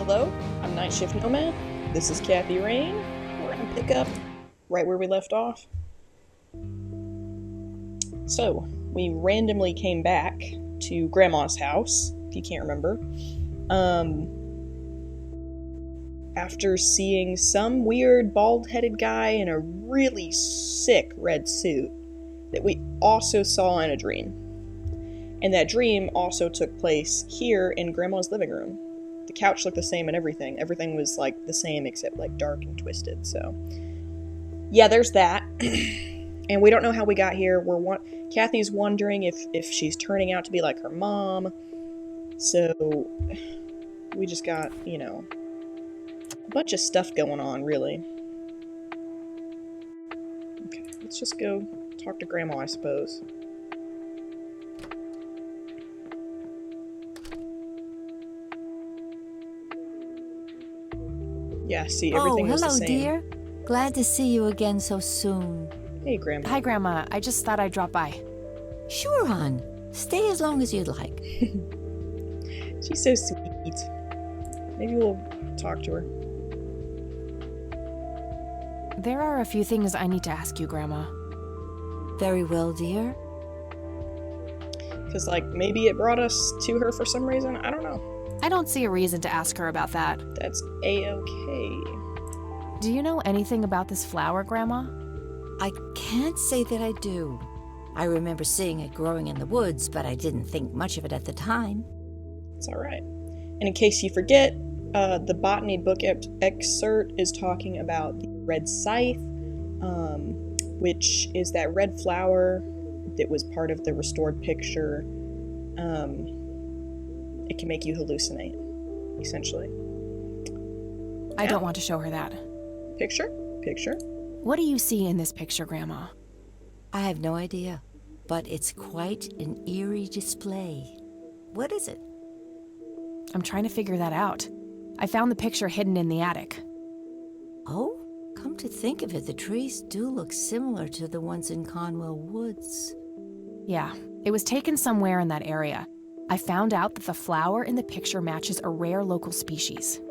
Hello, I'm Night Shift Nomad. This is Kathy Rain. We're gonna pick up right where we left off. So, we randomly came back to Grandma's house, if you can't remember, after seeing some weird bald-headed guy in a really sick red suit that we also saw in a dream. And that dream also took place here in Grandma's living room. The couch looked the same and everything. Everything was like the same except like dark and twisted. So yeah, there's that. And we don't know how we got here. Kathy's wondering if she's turning out to be like her mom. So we just got, a bunch of stuff going on, really. Okay, let's just go talk to Grandma, I suppose. Yeah, see, everything was the same. Oh, hello, dear. Glad to see you again so soon. Hey, Grandma. Hi, Grandma. I just thought I'd drop by. Sure, hon. Stay as long as you'd like. She's so sweet. Maybe we'll talk to her. There are a few things I need to ask you, Grandma. Very well, dear. Because, maybe it brought us to her for some reason. I don't know. I don't see a reason to ask her about that. That's A-okay. Do you know anything about this flower, Grandma? I can't say that I do. I remember seeing it growing in the woods, but I didn't think much of it at the time. It's alright. And in case you forget, the botany book excerpt is talking about the red scythe, which is that red flower that was part of the restored picture. It can make you hallucinate, essentially. I don't want to show her that. Picture? What do you see in this picture, Grandma? I have no idea, but it's quite an eerie display. What is it? I'm trying to figure that out. I found the picture hidden in the attic. Oh, come to think of it, the trees do look similar to the ones in Conwell Woods. Yeah, it was taken somewhere in that area. I found out that the flower in the picture matches a rare local species.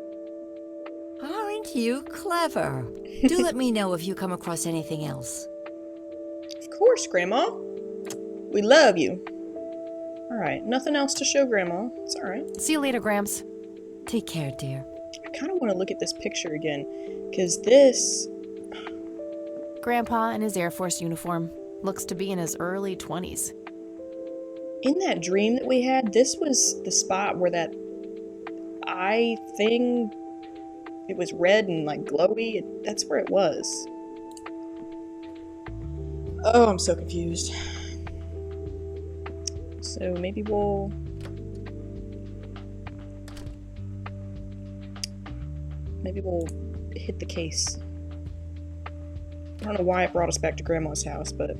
Aren't you clever? Do let me know if you come across anything else. Of course, Grandma. We love you. Alright, nothing else to show Grandma. It's alright. See you later, Gramps. Take care, dear. I kind of want to look at this picture again, because this... Grandpa in his Air Force uniform. Looks to be in his early 20s. In that dream that we had, this was the spot where that eye thing, it was red and glowy. That's where it was. Oh, I'm so confused. So maybe we'll hit the case. I don't know why it brought us back to Grandma's house, but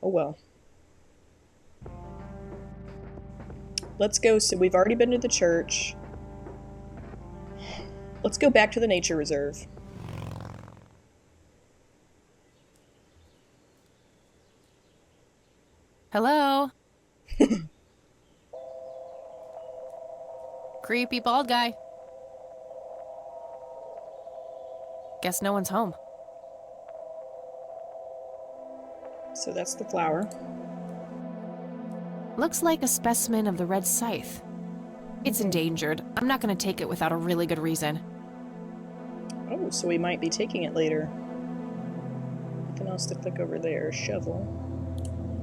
oh well. Let's go. So we've already been to the church. Let's go back to the nature reserve. Hello? Creepy bald guy. Guess no one's home. So that's the flower. Looks like a specimen of the red scythe. It's endangered. I'm not going to take it without a really good reason. Oh, so we might be taking it later. Nothing else to click over there. Shovel.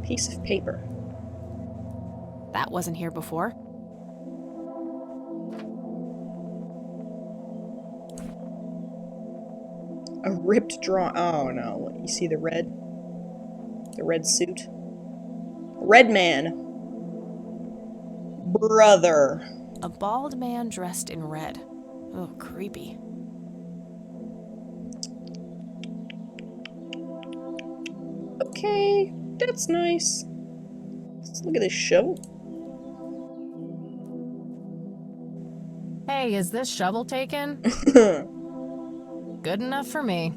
Piece of paper. That wasn't here before. A ripped drawing. Oh no, you see the red? The red suit? Red man! Brother! A bald man dressed in red. Oh, creepy. Okay, that's nice. Let's look at this shovel. Hey, is this shovel taken? Good enough for me.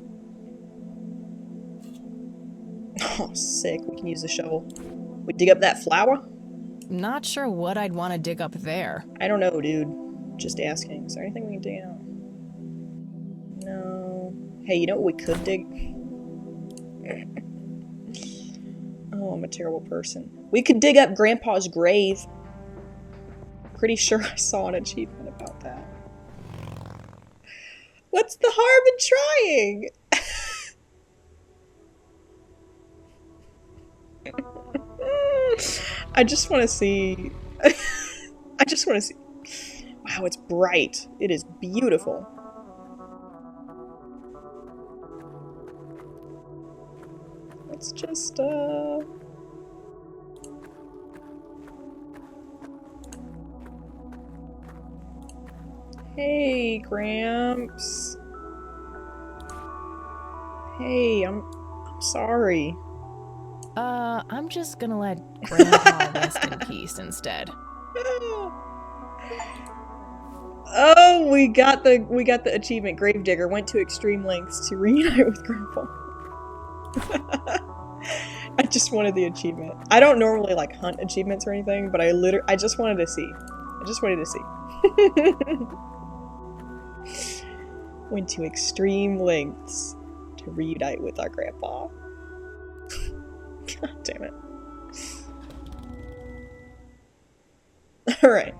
Oh, sick. We can use the shovel. We dig up that flower? Not sure what I'd want to dig up there. I don't know, dude. Just asking. Is there anything we can dig out? No. Hey, you know what we could dig? Oh, I'm a terrible person. We could dig up Grandpa's grave. Pretty sure I saw an achievement about that. What's the harm in trying? I just want to see. I just want to see. Wow, it's bright. It is beautiful. Let's just, Hey, Gramps. Hey, I'm sorry. I'm just gonna let Grandpa rest in peace instead. Oh, we got the achievement. Gravedigger went to extreme lengths to reunite with Grandpa. I just wanted the achievement. I don't normally like hunt achievements or anything, but I just wanted to see. I just wanted to see. Went to extreme lengths to reunite with our grandpa. God damn it. Alright.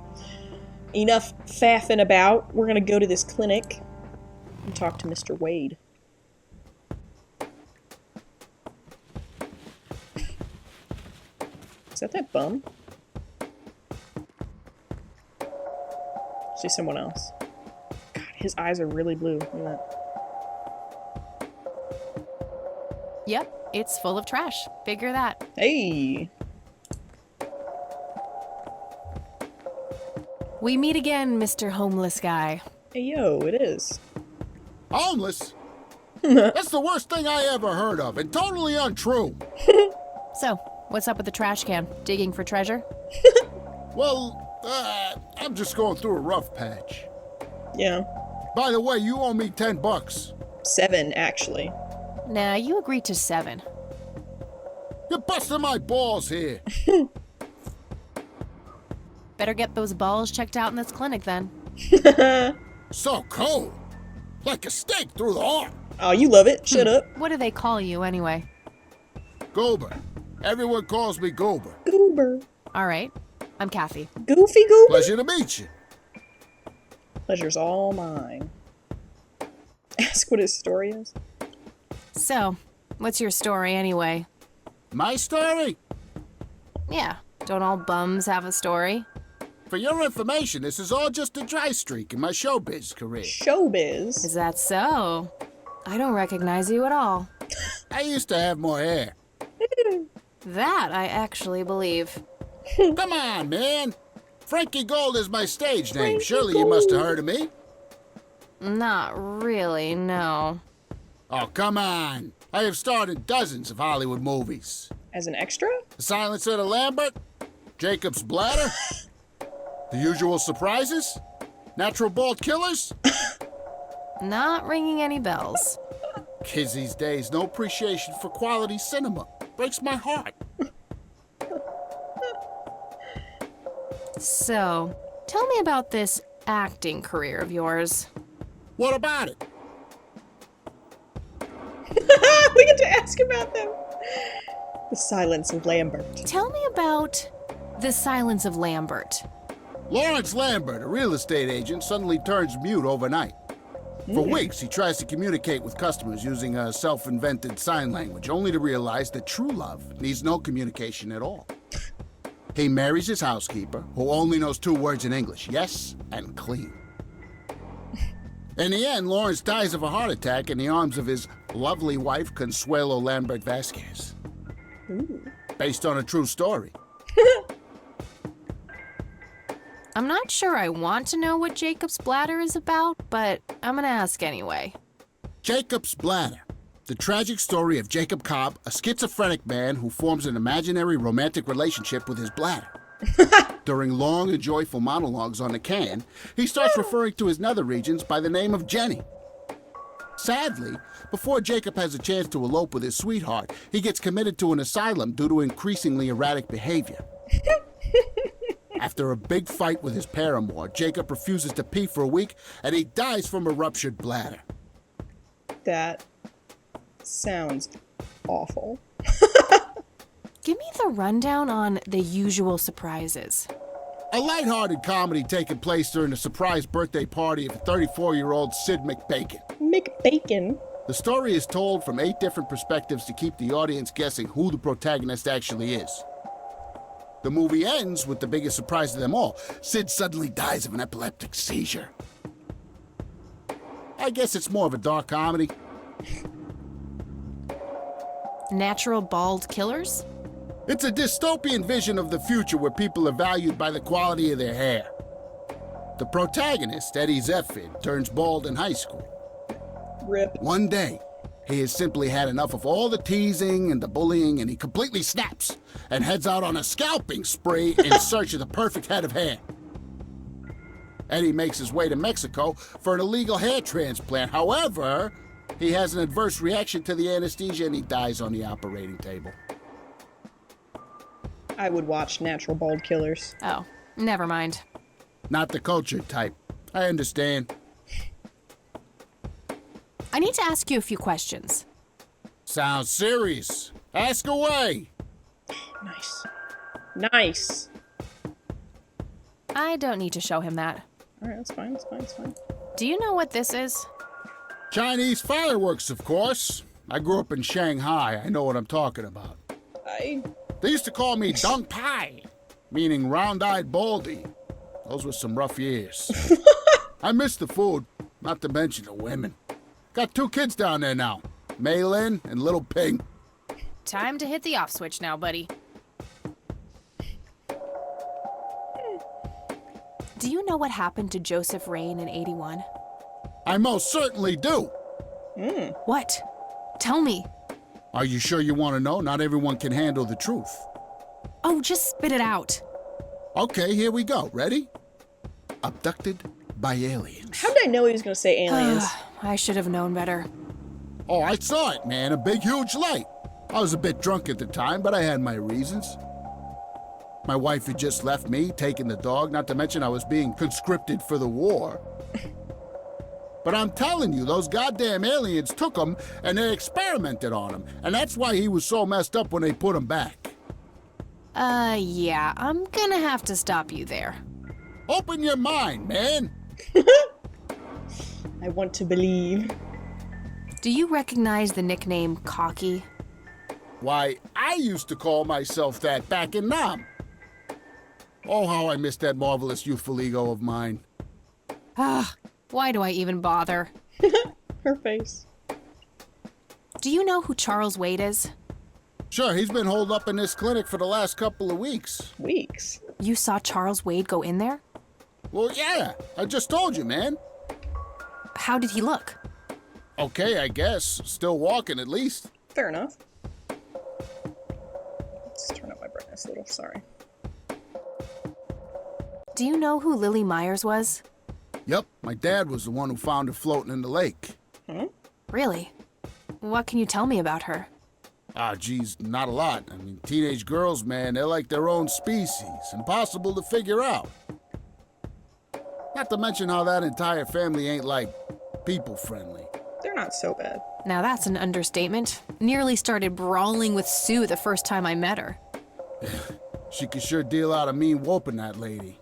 Enough faffing about. We're gonna go to this clinic and talk to Mr. Wade. Is that bum? See someone else. God, his eyes are really blue. Look at that. Yep, it's full of trash. Figure that. Hey! We meet again, Mr. Homeless Guy. Hey, yo, it is. Homeless? That's the worst thing I ever heard of, and totally untrue. So, what's up with the trash can? Digging for treasure? Well, I'm just going through a rough patch. Yeah. By the way, you owe me $10. 7, actually. Nah, you agreed to 7. You're busting my balls here. Better get those balls checked out in this clinic then. So cold. Like a stake through the heart. Oh, you love it. Shut up. What do they call you anyway? Goober. Everyone calls me Goober. Goober. All right, I'm Kathy. Goofy Goober. Pleasure to meet you. Pleasure's all mine. Ask what his story is. So, what's your story anyway? My story? Yeah, don't all bums have a story? For your information, this is all just a dry streak in my showbiz career. Showbiz. Is that so? I don't recognize you at all. I used to have more hair. That I actually believe. Come on, man. Frankie Gold is my stage name. Surely you must have heard of me. Not really, no. Oh, come on. I have starred in dozens of Hollywood movies. As an extra? The Silence of the Lambert, Jacob's Bladder, The Usual Surprises, Natural Bald Killers. Not ringing any bells. Kids these days, no appreciation for quality cinema. Breaks my heart. So, tell me about this acting career of yours. What about it? We get to ask about them. The Silence of Lambert. Tell me about The Silence of Lambert. Lawrence Lambert, a real estate agent, suddenly turns mute overnight. For weeks, he tries to communicate with customers using a self-invented sign language, only to realize that true love needs no communication at all. He marries his housekeeper, who only knows 2 words in English, yes and clean. In the end, Lawrence dies of a heart attack in the arms of his lovely wife, Consuelo Lambert Vasquez. Based on a true story. I'm not sure I want to know what Jacob's Bladder is about, but I'm gonna ask anyway. Jacob's Bladder. The tragic story of Jacob Cobb, a schizophrenic man who forms an imaginary romantic relationship with his bladder. During long and joyful monologues on the can, he starts referring to his nether regions by the name of Jenny. Sadly, before Jacob has a chance to elope with his sweetheart, he gets committed to an asylum due to increasingly erratic behavior. After a big fight with his paramour, Jacob refuses to pee for a week, and he dies from a ruptured bladder. That sounds awful. Give me the rundown on The Usual Surprises. A lighthearted comedy taking place during a surprise birthday party of 34-year-old Sid McBacon. McBacon? The story is told from 8 different perspectives to keep the audience guessing who the protagonist actually is. The movie ends with the biggest surprise of them all. Sid suddenly dies of an epileptic seizure. I guess it's more of a dark comedy. Natural Bald Killers? It's a dystopian vision of the future where people are valued by the quality of their hair. The protagonist, Eddie Zephyr, turns bald in high school. Rip. One day, he has simply had enough of all the teasing and the bullying, and he completely snaps and heads out on a scalping spree in search of the perfect head of hair. Eddie makes his way to Mexico for an illegal hair transplant. However, he has an adverse reaction to the anesthesia and he dies on the operating table. I would watch Natural Bald Killers. Oh, never mind. Not the cultured type. I understand. I need to ask you a few questions. Sounds serious. Ask away. Nice. Nice. I don't need to show him that. Alright, that's fine, that's fine, that's fine. Do you know what this is? Chinese fireworks, of course. I grew up in Shanghai. I know what I'm talking about. They used to call me Dong Pai, meaning round-eyed baldy. Those were some rough years. I miss the food, not to mention the women. Got 2 kids down there now, Mei Lin and little Ping. Time to hit the off switch now, buddy. Do you know what happened to Joseph Rain in 81? I most certainly do. What? Tell me. Are you sure you want to know? Not everyone can handle the truth. Oh, just spit it out. Okay, here we go. Ready? Abducted by aliens. How did I know he was going to say aliens? I should have known better. Oh, I saw it, man. A big, huge light. I was a bit drunk at the time, but I had my reasons. My wife had just left me, taking the dog, not to mention I was being conscripted for the war. But I'm telling you, those goddamn aliens took him and they experimented on him. And that's why he was so messed up when they put him back. Yeah, I'm gonna have to stop you there. Open your mind, man. I want to believe. Do you recognize the nickname Cocky? Why, I used to call myself that back in Nam. Oh, how I miss that marvelous youthful ego of mine. Why do I even bother? Her face. Do you know who Charles Wade is? Sure, he's been holed up in this clinic for the last couple of weeks. Weeks. You saw Charles Wade go in there? Well, yeah, I just told you, man. How did he look? Okay, I guess. Still walking, at least. Fair enough. Let's turn up my brightness a little, sorry. Do you know who Lily Myers was? Yep, my dad was the one who found her floating in the lake. Really? What can you tell me about her? Ah, geez, not a lot. I mean, teenage girls, man, they're like their own species. Impossible to figure out. Not to mention how that entire family ain't, like, people-friendly. They're not so bad. Now that's an understatement. Nearly started brawling with Sue the first time I met her. She could sure deal out a mean whooping, that lady.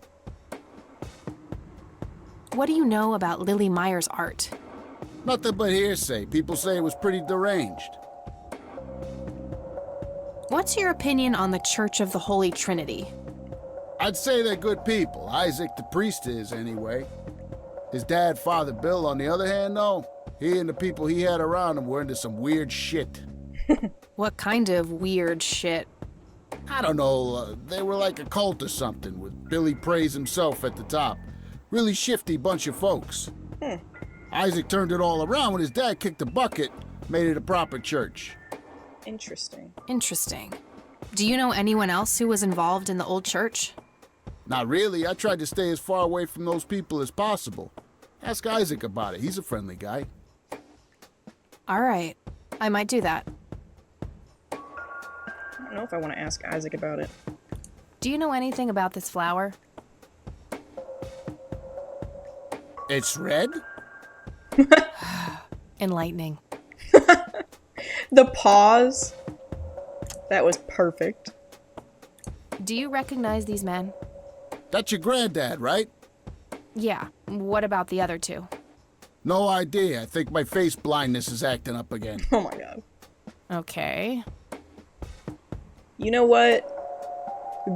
What do you know about Lily Myers' art? Nothing but hearsay. People say it was pretty deranged. What's your opinion on the Church of the Holy Trinity? I'd say they're good people. Isaac the priest is, anyway. His dad, Father Bill, on the other hand, though, he and the people he had around him were into some weird shit. What kind of weird shit? I don't know, they were like a cult or something, with Billy Praise himself at the top. Really shifty bunch of folks. Isaac turned it all around when his dad kicked the bucket, made it a proper church. Interesting. Interesting. Do you know anyone else who was involved in the old church? Not really. I tried to stay as far away from those people as possible. Ask Isaac about it. He's a friendly guy. All right. I might do that. I don't know if I want to ask Isaac about it. Do you know anything about this flower? It's red? Enlightening. The pause. That was perfect. Do you recognize these men? That's your granddad, right? Yeah. What about the other two? No idea. I think my face blindness is acting up again. Oh my god. Okay. You know what?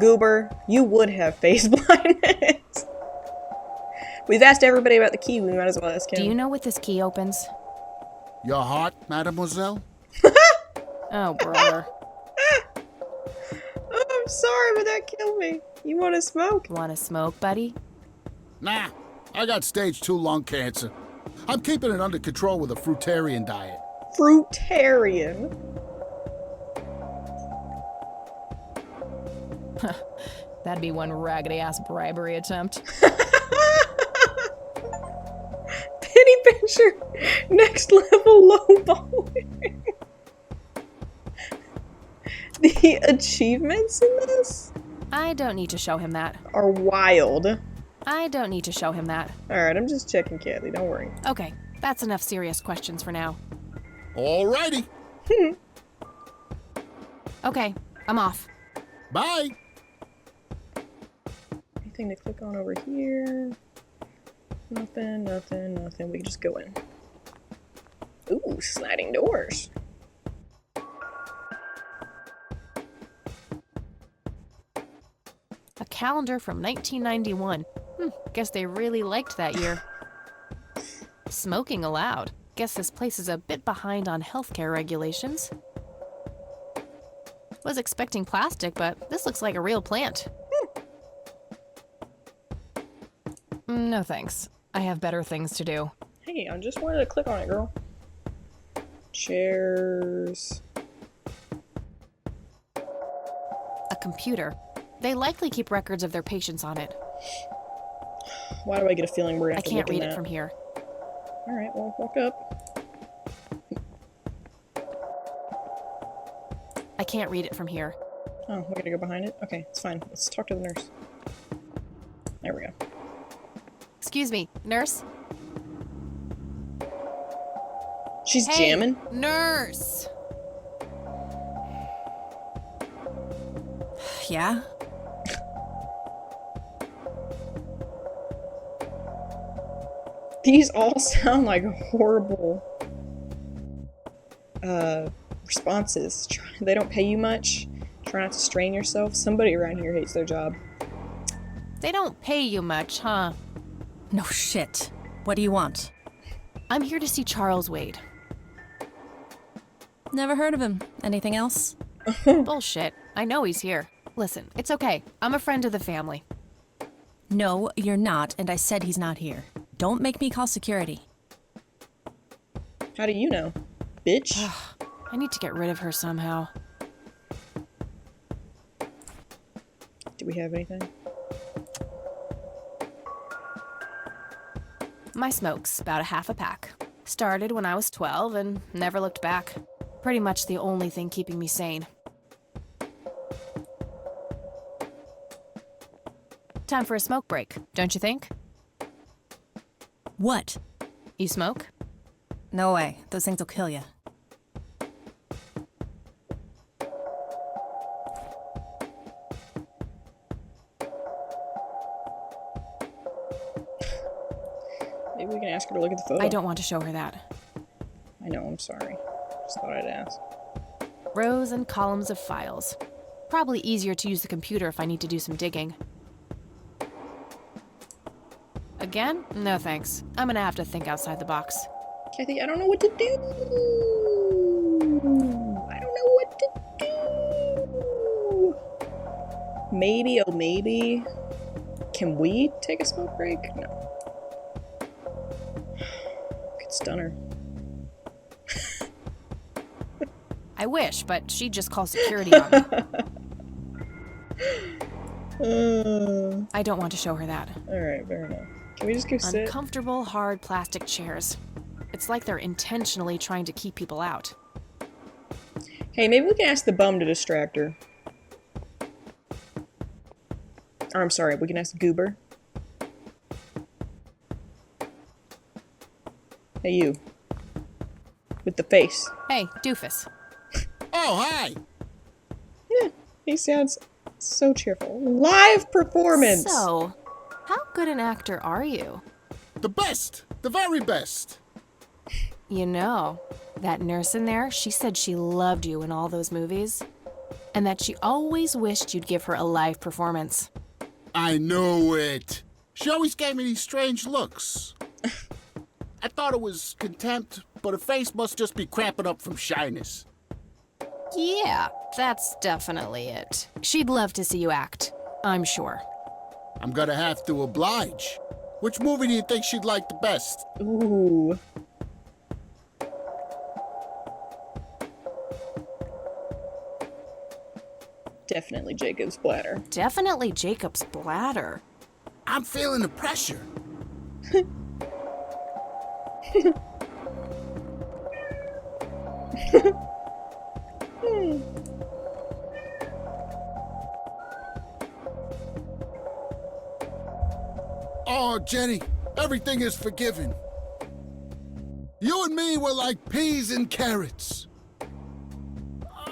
Goober, you would have face blindness. We've asked everybody about the key, we might as well ask him. Do you know what this key opens? Your heart, mademoiselle? Oh, brother. Oh, I'm sorry, but that killed me. You want to smoke? Want to smoke, buddy? Nah, I got stage 2 lung cancer. I'm keeping it under control with a fruitarian diet. Fruitarian. That'd be one raggedy-ass bribery attempt. Penny Pincher, next level low bowling. The achievements in this I don't need to show him that. are wild. I don't need to show him that. Alright, I'm just checking Kathy, don't worry. Okay, that's enough serious questions for now. Alrighty. Okay, I'm off. Bye. Anything to click on over here? Nothing, nothing, nothing. We can just go in. Ooh, sliding doors. A calendar from 1991. Guess they really liked that year. Smoking allowed. Guess this place is a bit behind on healthcare regulations. Was expecting plastic, but this looks like a real plant. No thanks. I have better things to do. Hey, I just wanted to click on it, girl. Chairs. A computer. They likely keep records of their patients on it. Why do I get a feeling we're gonna I have to can't look in read it that? from here. Alright, well, walk up. I can't read it from here. Oh, we gotta go behind it? Okay, it's fine. Let's talk to the nurse. There we go. Excuse me, nurse? She's Hey, jamming? nurse! Yeah? These all sound like horrible responses. They don't pay you much. Try not to strain yourself. Somebody around here hates their job. They don't pay you much, huh? No shit. What do you want? I'm here to see Charles Wade. Never heard of him. Anything else? Bullshit. I know he's here. Listen, it's okay. I'm a friend of the family. No, you're not, and I said he's not here. Don't make me call security. How do you know? Bitch. I need to get rid of her somehow. Do we have anything? My smoke's about a half a pack. Started when I was 12 and never looked back. Pretty much the only thing keeping me sane. Time for a smoke break, don't you think? What? You smoke? No way. Those things will kill you. Maybe we can ask her to look at the photo. I don't want to show her that. I know, I'm sorry. Just thought I'd ask. Rows and columns of files. Probably easier to use the computer if I need to do some digging. Again? No thanks. I'm gonna have to think outside the box. Kathy, I don't know what to do. I don't know what to do. Maybe, oh maybe. Can we take a smoke break? No. Could stun her. I wish, but she'd just call security on me. I don't want to show her that. Alright, fair enough. Can we just go sit? Uncomfortable, hard plastic chairs. It's like they're intentionally trying to keep people out. Hey, maybe we can ask the bum to distract her. Or I'm sorry, we can ask Goober. Hey, you. With the face. Hey, doofus. Oh, hi! Yeah, he sounds so cheerful. Live performance! So, how good an actor are you? The best! The very best! You know, that nurse in there, she said she loved you in all those movies. And that she always wished you'd give her a live performance. I knew it. She always gave me these strange looks. I thought it was contempt, but her face must just be cramping up from shyness. Yeah, that's definitely it. She'd love to see you act, I'm sure. I'm gonna have to oblige. Which movie do you think she'd like the best? Ooh. Definitely Jacob's bladder. Definitely Jacob's bladder. I'm feeling the pressure. Oh, Jenny, everything is forgiven. You and me were like peas and carrots.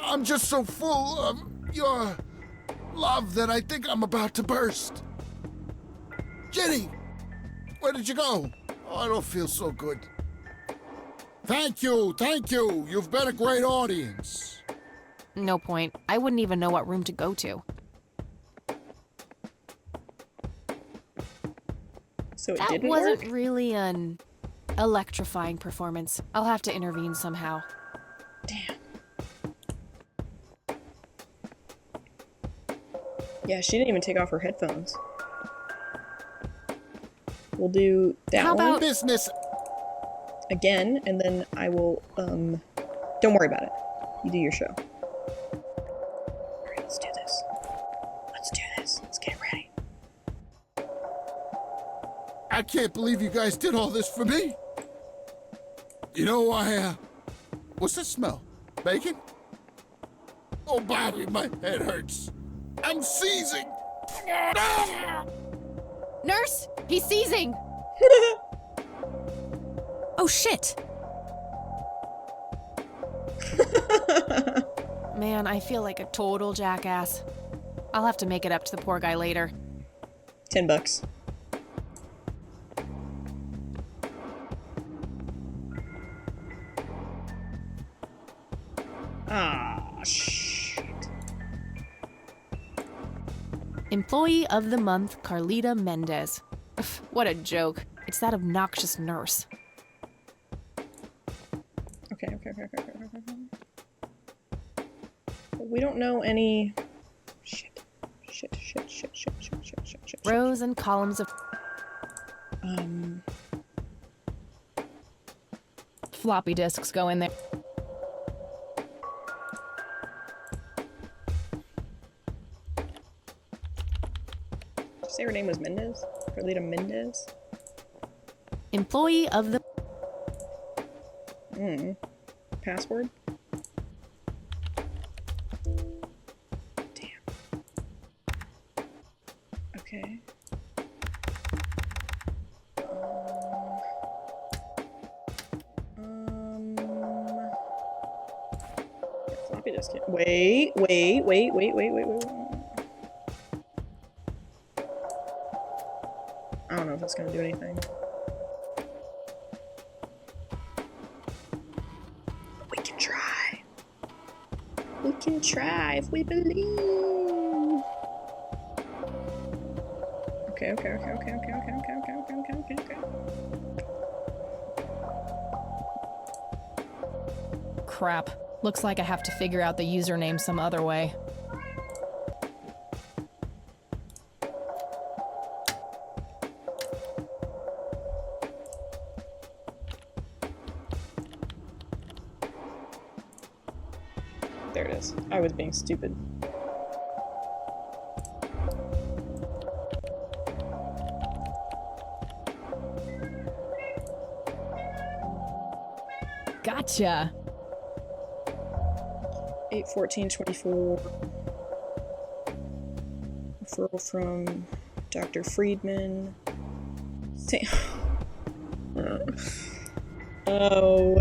I'm just so full of your love that I think I'm about to burst. Jenny, where did you go? Oh, I don't feel so good. Thank you, thank you. You've been a great audience. No point. I wouldn't even know what room to go to. So it That didn't wasn't work? really an electrifying performance. I'll have to intervene somehow. Damn. Yeah, she didn't even take off her headphones. We'll do that How one about- Business. again, and then I will, don't worry about it. You do your show. Alright, let's do this. Let's do this. Let's get ready. I can't believe you guys did all this for me. You know, what's that smell? Bacon? Oh, Bobby, my head hurts. I'm seizing. Nurse! He's seizing! Oh shit! Man, I feel like a total jackass. I'll have to make it up to the poor guy later. $10. Ah, shit. Employee of the Month, Carlita Mendez. Ugh, what a joke. It's that obnoxious nurse. Okay. We don't know any... Shit. Rows and columns of floppy disks go in there. Did you say her name was Mendez? Carlita Mendez? Employee of the... Password? Damn. Okay. Yeah, floppy disk. Wait. I don't know if that's gonna do anything. We can try. We can try if we believe. Okay. Crap. Looks like I have to figure out the username some other way. There it is. I was being stupid. Gotcha. 8, 14, 24. Referral from Dr. Friedman. Oh,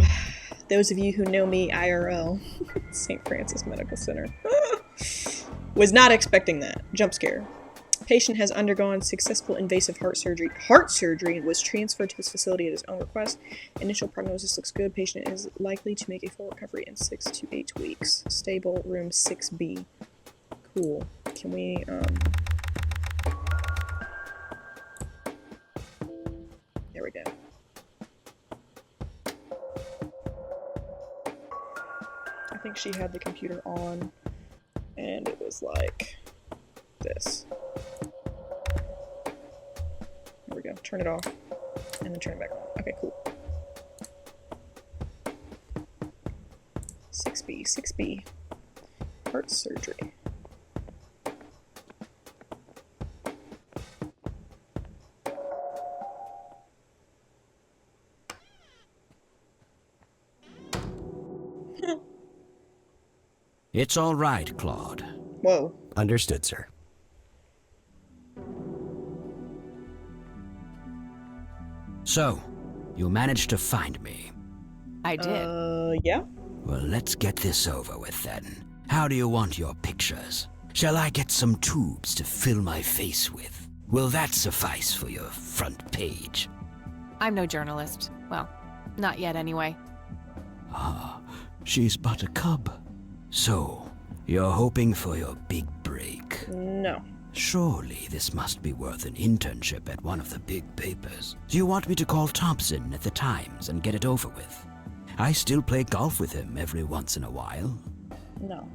those of you who know me IRL, St. Francis Medical Center. Was not expecting that. Jump scare. Patient has undergone successful invasive heart surgery. Heart surgery was transferred to his facility at his own request. Initial prognosis looks good. Patient is likely to make a full recovery in 6 to 8 weeks. Stable, room 6B. Cool. Can we, There we go. I think she had the computer on, and it was like this. There we go. Turn it off, and then turn it back on. Okay, cool. 6B, 6B. Heart surgery. It's all right, Claude. Whoa. Understood, sir. So, you managed to find me. I did. Yeah? Well, let's get this over with then. How do you want your pictures? Shall I get some tubes to fill my face with? Will that suffice for your front page? I'm no journalist. Well, not yet anyway. Ah, she's but a cub. So, you're hoping for your big break. No. Surely this must be worth an internship at one of the big papers. Do you want me to call Thompson at the Times and get it over with? I still play golf with him every once in a while. No.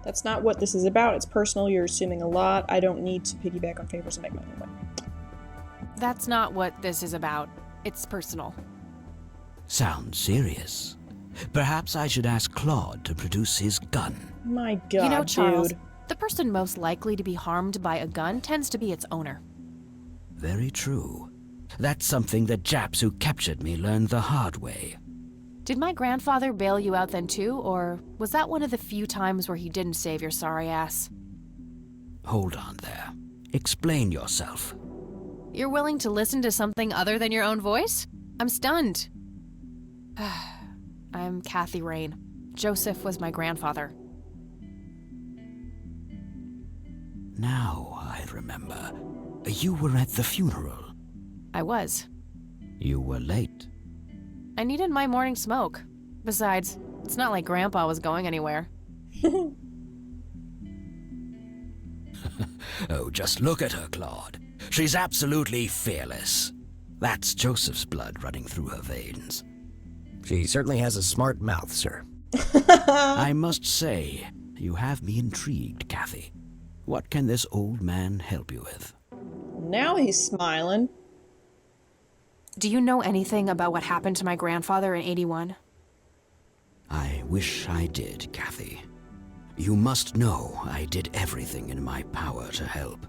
That's not what this is about. It's personal. You're assuming a lot. I don't need to piggyback on favors and make my own way. That's not what this is about. It's personal. Sounds serious. Perhaps I should ask Claude to produce his gun. My God, You know, Charles, dude. the person most likely to be harmed by a gun tends to be its owner. Very true. That's something the Japs who captured me learned the hard way. Did my grandfather bail you out then too, or was that one of the few times where he didn't save your sorry ass? Hold on there. Explain yourself. You're willing to listen to something other than your own voice? I'm stunned. I'm Kathy Rain. Joseph was my grandfather. Now I remember. You were at the funeral. I was. You were late. I needed my morning smoke. Besides, it's not like Grandpa was going anywhere. Oh, just look at her, Claude. She's absolutely fearless. That's Joseph's blood running through her veins. She certainly has a smart mouth, sir. I must say, you have me intrigued, Kathy. What can this old man help you with? Now he's smiling. Do you know anything about what happened to my grandfather in '81? I wish I did, Kathy. You must know I did everything in my power to help.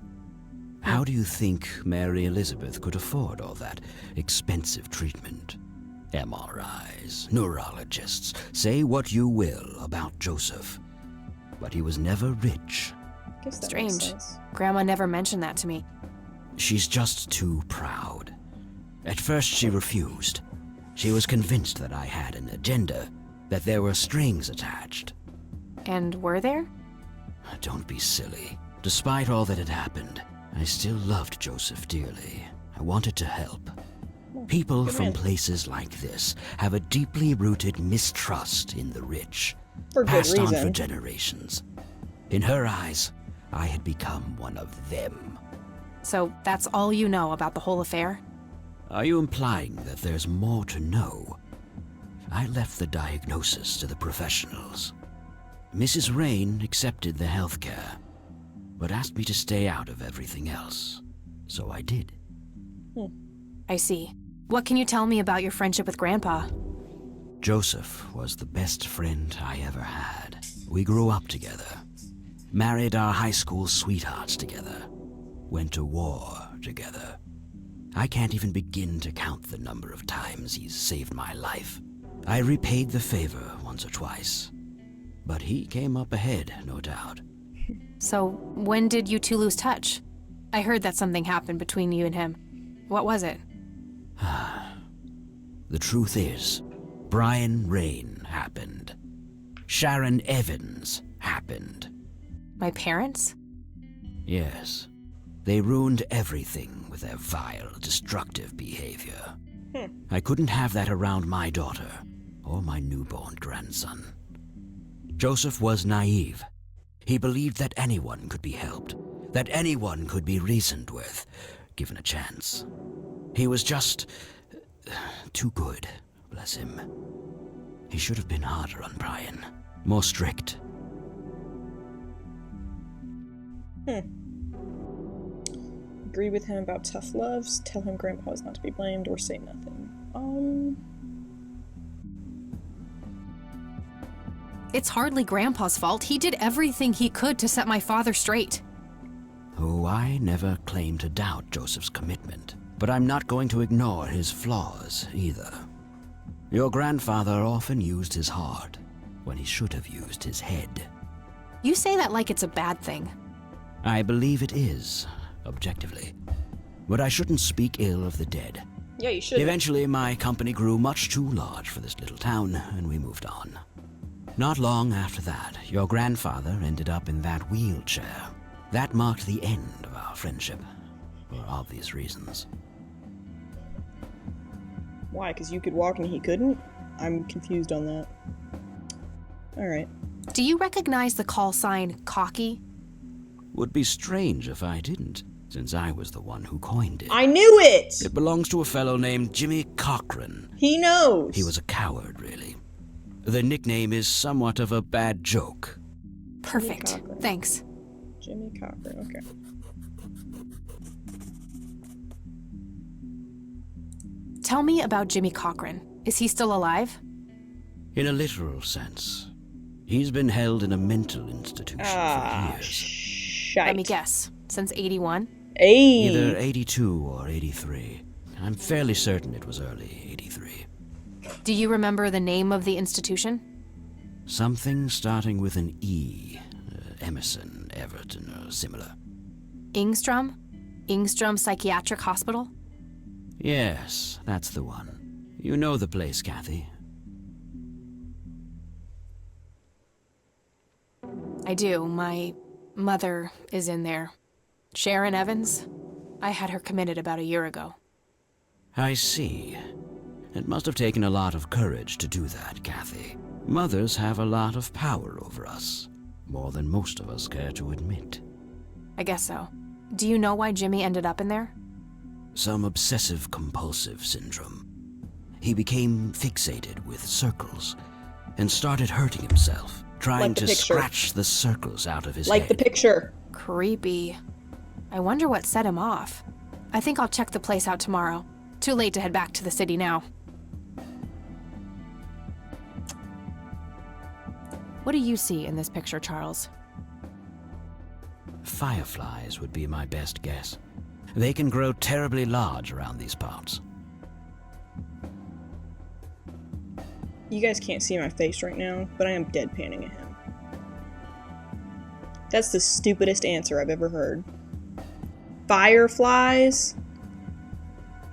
How do you think Mary Elizabeth could afford all that expensive treatment? MRIs, neurologists, say what you will about Joseph. But he was never rich. Guess that makes Strange. sense. Grandma never mentioned that to me. She's just too proud. At first she refused. She was convinced that I had an agenda, that there were strings attached. And were there? Don't be silly. Despite all that had happened, I still loved Joseph dearly. I wanted to help. People good from man. places like this have a deeply rooted mistrust in the rich, For good passed on for reason. generations. In her eyes, I had become one of them. So that's all you know about the whole affair? Are you implying that there's more to know? I left the diagnosis to the professionals. Mrs. Rain accepted the health care, but asked me to stay out of everything else. So I did. I see. What can you tell me about your friendship with Grandpa? Joseph was the best friend I ever had. We grew up together, married our high school sweethearts together, went to war together. I can't even begin to count the number of times he's saved my life. I repaid the favor once or twice. but he came up ahead, no doubt. So, when did you two lose touch? I heard that something happened between you and him. What was it? The truth is, Brian Rain happened. Sharon Evans happened. My parents? Yes. They ruined everything with their vile, destructive behavior. I couldn't have that around my daughter, or my newborn grandson. Joseph was naive. He believed that anyone could be helped, that anyone could be reasoned with, given a chance. He was just too good, bless him. He should have been harder on Brian, more strict. Agree with him about tough loves, tell him Grandpa is not to be blamed, or say nothing. It's hardly Grandpa's fault. He did everything he could to set my father straight. Oh, I never claimed to doubt Joseph's commitment, but I'm not going to ignore his flaws either. Your grandfather often used his heart when he should have used his head. You say that like it's a bad thing. I believe it is, objectively. But I shouldn't speak ill of the dead. Yeah, you should. Eventually, my company grew much too large for this little town, and we moved on. Not long after that, your grandfather ended up in that wheelchair. That marked the end of our friendship, for obvious reasons. Why? Because you could walk and he couldn't? I'm confused on that. Alright. Do you recognize the call sign Cocky? Would be strange if I didn't, since I was the one who coined it. I knew it! It belongs to a fellow named Jimmy Cochran. He knows! He was a coward, really. The nickname is somewhat of a bad joke. Perfect. Cochran. Thanks. Jimmy Cochran, okay. Tell me about Jimmy Cochran. Is he still alive? In a literal sense. He's been held in a mental institution for years. Shite. Let me guess. Since 81? Hey! Either 82 or 83. I'm fairly certain it was early 83. Do you remember the name of the institution? Something starting with an E. Emerson, Everton, or similar. Ingstrom? Ingstrom Psychiatric Hospital? Yes, that's the one. You know the place, Kathy. I do. My mother is in there. Sharon Evans? I had her committed about a year ago. I see. It must have taken a lot of courage to do that, Kathy. Mothers have a lot of power over us. More than most of us care to admit. I guess so. Do you know why Jimmy ended up in there? Some obsessive-compulsive syndrome. He became fixated with circles and started hurting himself, trying to scratch the circles out of his head. Like the picture. Creepy. I wonder what set him off. I think I'll check the place out tomorrow. Too late to head back to the city now. What do you see in this picture, Charles? Fireflies would be my best guess. They can grow terribly large around these parts. You guys can't see my face right now, but I am deadpanning at him. That's the stupidest answer I've ever heard. Fireflies?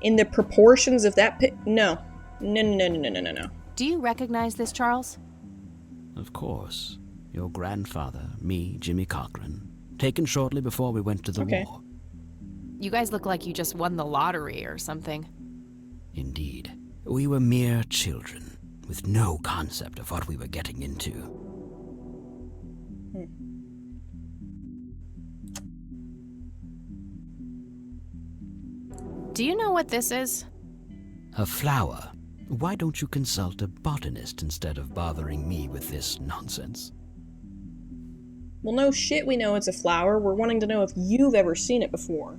In the proportions of that No. No. Do you recognize this, Charles? Of course. Your grandfather, me, Jimmy Cochran, taken shortly before we went to the war. You guys look like you just won the lottery or something. Indeed. We were mere children, with no concept of what we were getting into. Do you know what this is? A flower. Why don't you consult a botanist instead of bothering me with this nonsense? Well, no shit we know it's a flower. We're wanting to know if you've ever seen it before.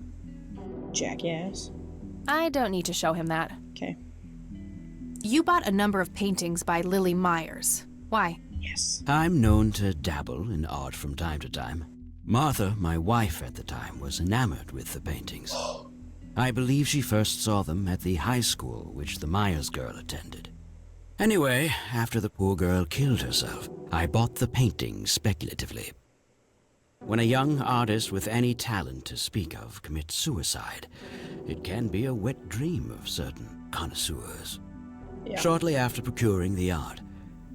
Jackass. I don't need to show him that. Okay. You bought a number of paintings by Lily Myers. Why? Yes. I'm known to dabble in art from time to time. Martha, my wife at the time, was enamored with the paintings. I believe she first saw them at the high school which the Myers girl attended. Anyway, after the poor girl killed herself, I bought the painting speculatively. When a young artist with any talent to speak of commits suicide, it can be a wet dream of certain connoisseurs. Yeah. Shortly after procuring the art,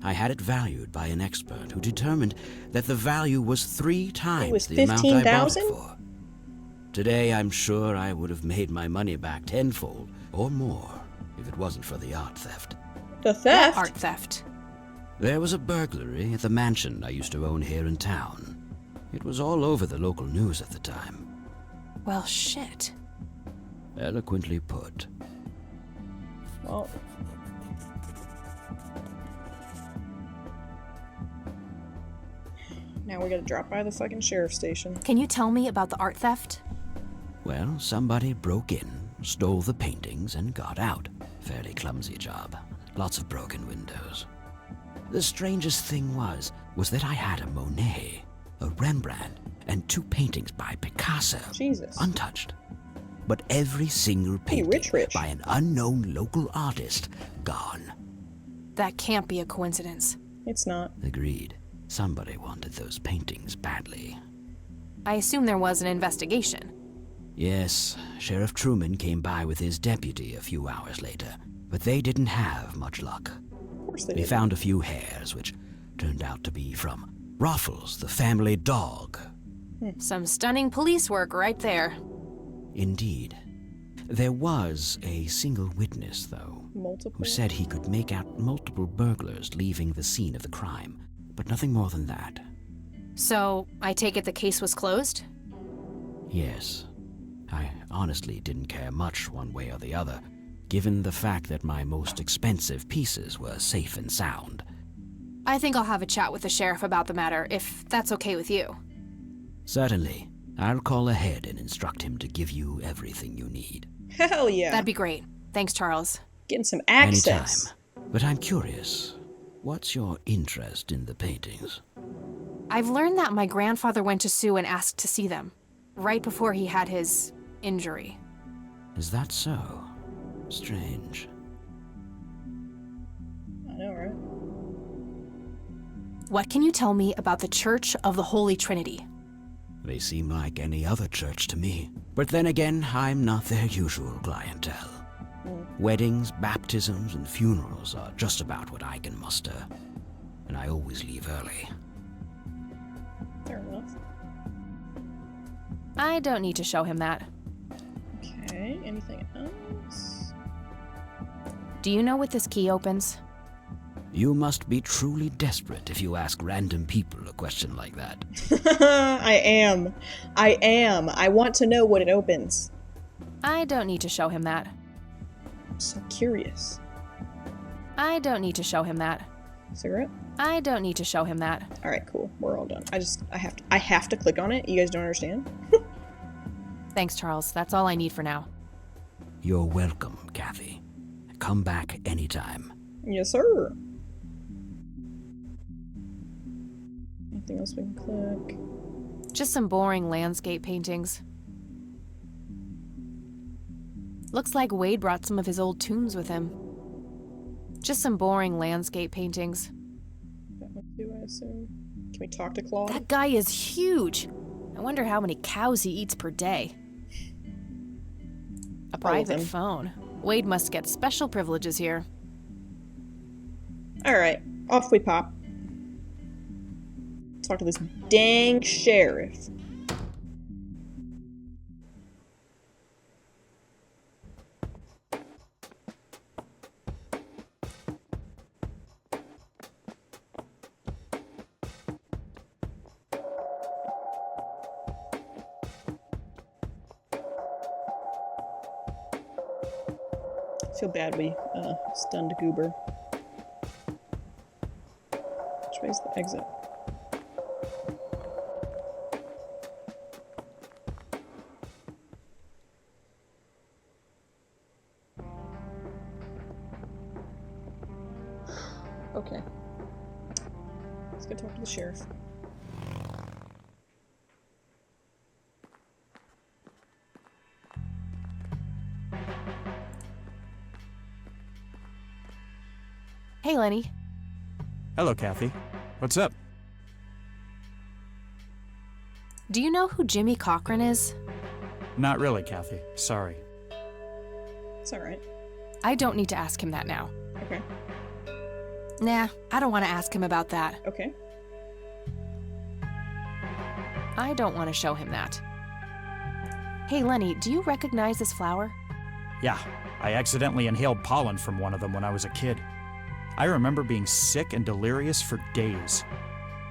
I had it valued by an expert who determined that the value was 3 times the amount I bought it $15,000? for. Today, I'm sure I would have made my money back tenfold or more if it wasn't for the art theft. The theft? Art theft. There was a burglary at the mansion I used to own here in town. It was all over the local news at the time. Well, shit. Eloquently put. Well, now we gotta drop by the fucking sheriff's station. Can you tell me about the art theft? Well, somebody broke in, stole the paintings, and got out. Fairly clumsy job. Lots of broken windows. The strangest thing was that I had a Monet, a Rembrandt, and 2 paintings by Picasso. Jesus. Untouched. But every single Hey, painting rich. by an unknown local artist gone. That can't be a coincidence. It's not. Agreed. Somebody wanted those paintings badly. I assume there was an investigation. Yes, Sheriff Truman came by with his deputy a few hours later, but they didn't have much luck. Of course they They did. found a few hairs, which turned out to be from Ruffles, the family dog. Some stunning police work right there. Indeed. There was a single witness, though, Multiple. who said he could make out multiple burglars leaving the scene of the crime, but nothing more than that. So, I take it the case was closed? Yes. I honestly didn't care much one way or the other, given the fact that my most expensive pieces were safe and sound. I think I'll have a chat with the sheriff about the matter, if that's okay with you. Certainly. I'll call ahead and instruct him to give you everything you need. Hell yeah. That'd be great. Thanks, Charles. Getting some access. Anytime. But I'm curious, what's your interest in the paintings? I've learned that my grandfather went to Sue and asked to see them, right before he had his injury. Is that so? Strange. I know, right? What can you tell me about the Church of the Holy Trinity? They seem like any other church to me. But then again, I'm not their usual clientele. Weddings, baptisms, and funerals are just about what I can muster. And I always leave early. Fair enough. I don't need to show him that. Okay, anything else? Do you know what this key opens? You must be truly desperate if you ask random people a question like that. I am. I want to know what it opens. I don't need to show him that. I'm so curious. I don't need to show him that. Cigarette? I don't need to show him that. Alright, cool. We're all done. I have to click on it. You guys don't understand? Thanks, Charles. That's all I need for now. You're welcome, Kathy. Come back anytime. Yes, sir. Anything else we can click? Just some boring landscape paintings. Looks like Wade brought some of his old tombs with him. Just some boring landscape paintings. That one too, I assume. Can we talk to Claude? That guy is huge. I wonder how many cows he eats per day. A All of private them. phone. Wade must get special privileges here. Alright, off we pop. Talk to this dang sheriff. I feel bad we stunned Goober. Which way's the exit? Okay. Let's go talk to the sheriff. Hey, Lenny. Hello, Kathy. What's up? Do you know who Jimmy Cochran is? Not really, Kathy. Sorry. It's alright. I don't need to ask him that now. Okay. Nah, I don't want to ask him about that. Okay. I don't want to show him that. Hey, Lenny, do you recognize this flower? Yeah, I accidentally inhaled pollen from one of them when I was a kid. I remember being sick and delirious for days.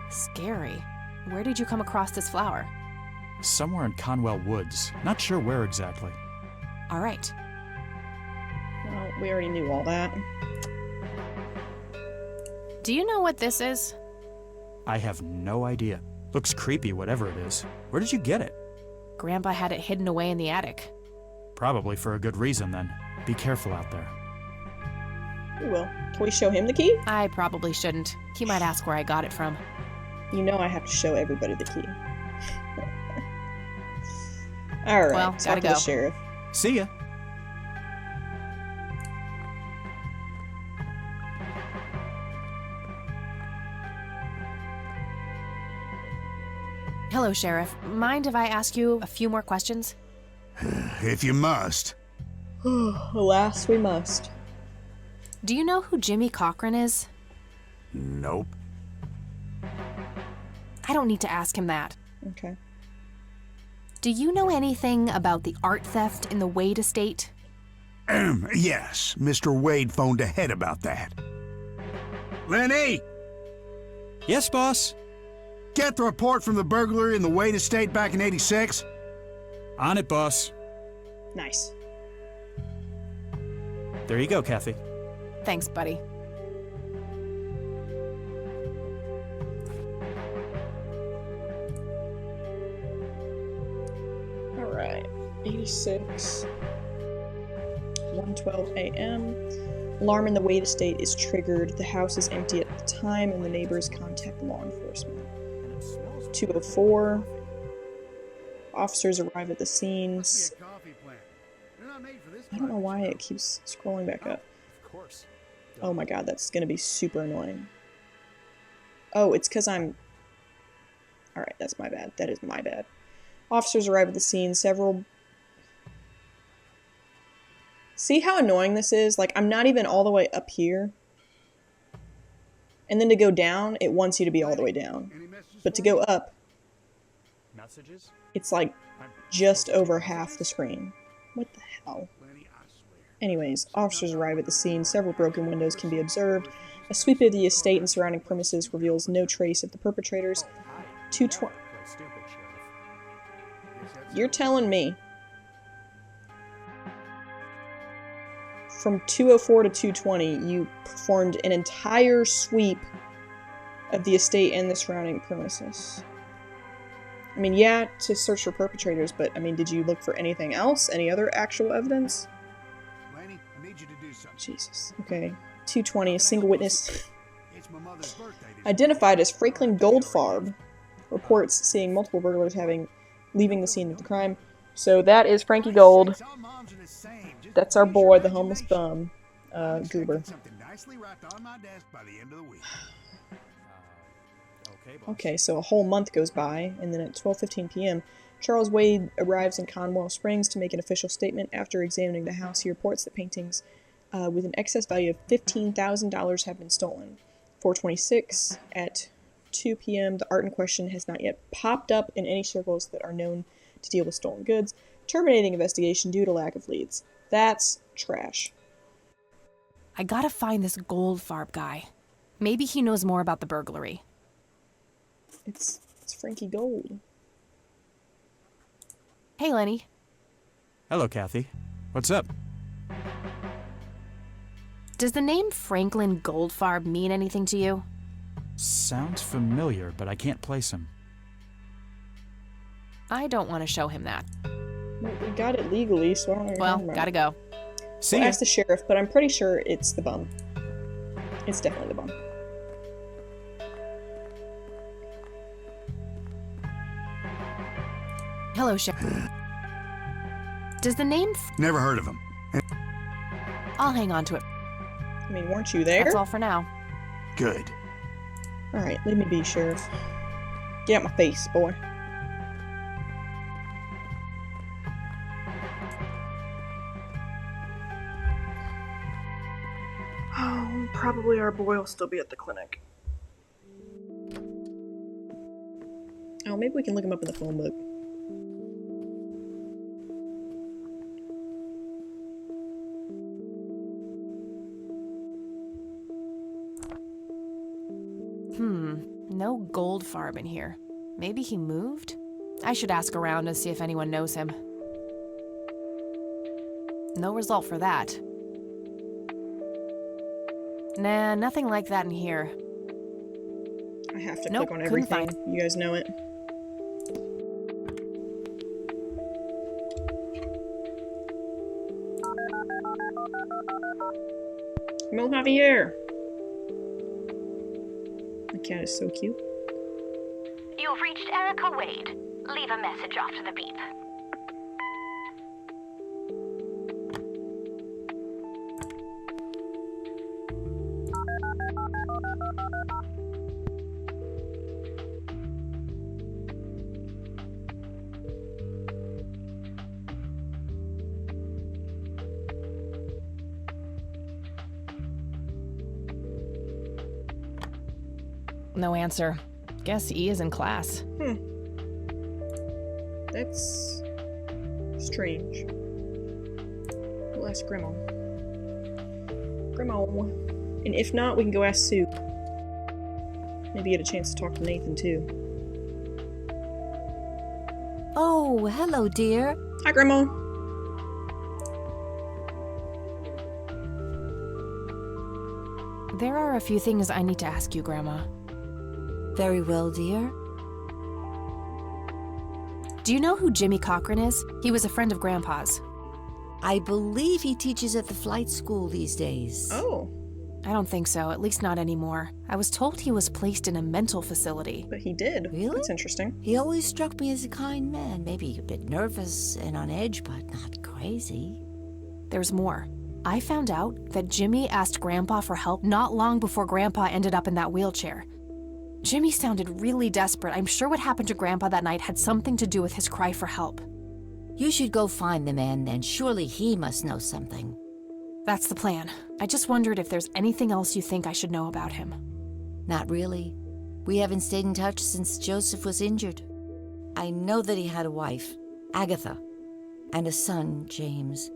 Scary. Where did you come across this flower? Somewhere in Conwell Woods. Not sure where exactly. All right. Well, we already knew all that. Do you know what this is? I have no idea. Looks creepy, whatever it is. Where did you get it? Grandpa had it hidden away in the attic. Probably for a good reason, then. Be careful out there. We will. Can we show him the key? I probably shouldn't. He might ask where I got it from. You know I have to show everybody the key. Alright, Well, talk gotta to the go. sheriff. See ya. Hello, Sheriff. Mind if I ask you a few more questions? If you must. Alas, we must. Do you know who Jimmy Cochran is? Nope. I don't need to ask him that. Okay. Do you know anything about the art theft in the Wade estate? Yes, Mr. Wade phoned ahead about that. Lenny, Yes, boss. get the report from the burglary in the Wade estate back in '86. On it, boss. Nice. There you go, Kathy. Thanks, buddy. Alright. 86. 1:12 a.m. Alarm in the Wade estate is triggered. The house is empty at the time and the neighbors contact law enforcement. 2:04. Officers arrive at the scenes. I don't know why it keeps scrolling back up. Of course. Oh my god, that's gonna be super annoying. Oh, it's because I'm... Alright, that's my bad. That is my bad. Officers arrive at the scene. Several... See how annoying this is? Like, I'm not even all the way up here. And then to go down, it wants you to be all the way down. But to go up, Messages? it's like just over half the screen. What the hell? Anyways, officers arrive at the scene. Several broken windows can be observed. A sweep of the estate and surrounding premises reveals no trace of the perpetrators. 220. You're telling me. From 2:04 to 2:20, you performed an entire sweep of the estate and the surrounding premises. I mean, yeah, to search for perpetrators, but I mean, did you look for anything else? Any other actual evidence? Lenny, I need you to do something. Jesus. Okay. 2:20, a single witness It's my mother's birthday today. identified as Franklin Goldfarb reports seeing multiple burglars leaving the scene of the crime. So that is Frankie Gold. Some moms are the same. Just That's our be boy, sure the to homeless make sure. bum, I'm Goober. expecting something nicely wrapped on my desk by the end of the week. Okay, boss. Okay, so a whole month goes by, and then at 12:15 p.m., Charles Wade arrives in Conwell Springs to make an official statement. After examining the house, he reports that paintings with an excess value of $15,000 have been stolen. 4:26 at 2 p.m., the art in question has not yet popped up in any circles that are known to deal with stolen goods, terminating investigation due to lack of leads. That's trash. I gotta find this Goldfarb guy. Maybe he knows more about the burglary. It's Frankie Gold. Hey, Lenny. Hello, Kathy. What's up? Does the name Franklin Goldfarb mean anything to you? Sounds familiar, but I can't place him. I don't want to show him that. Well, we got it legally, so I don't know what you're Well, talking about. gotta go. See We'll ya. ask the sheriff, but I'm pretty sure it's the bum. It's definitely the bum. Hello, Sheriff. Does the name... Never heard of him. I'll hang on to it. I mean, weren't you there? That's all for now. Good. Alright, let me be, Sheriff. Get out my face, boy. Oh, probably our boy will still be at the clinic. Oh, maybe we can look him up in the phone book. No Goldfarb in here. Maybe he moved? I should ask around and see if anyone knows him. No result for that. Nah, nothing like that in here. I have to Nope, click on couldn't everything. find. You guys know it. Mo Javier! The cat is so cute. You've reached Erica Wade. Leave a message after the beep. No answer. Guess E is in class. That's strange. We'll ask Grandma. Grandma. And if not, we can go ask Sue. Maybe get a chance to talk to Nathan too. Oh, hello, dear. Hi, Grandma. There are a few things I need to ask you, Grandma. Very well, dear. Do you know who Jimmy Cochran is? He was a friend of Grandpa's. I believe he teaches at the flight school these days. Oh, I don't think so, at least not anymore. I was told he was placed in a mental facility. but he did. Really? That's interesting. He always struck me as a kind man, maybe a bit nervous and on edge, but not crazy. There's more. I found out that Jimmy asked Grandpa for help not long before Grandpa ended up in that wheelchair. Jimmy sounded really desperate. I'm sure what happened to Grandpa that night had something to do with his cry for help. You should go find the man then. Surely he must know something. That's the plan. I just wondered if there's anything else you think I should know about him. Not really. We haven't stayed in touch since Joseph was injured. I know that he had a wife, Agatha, and a son, James.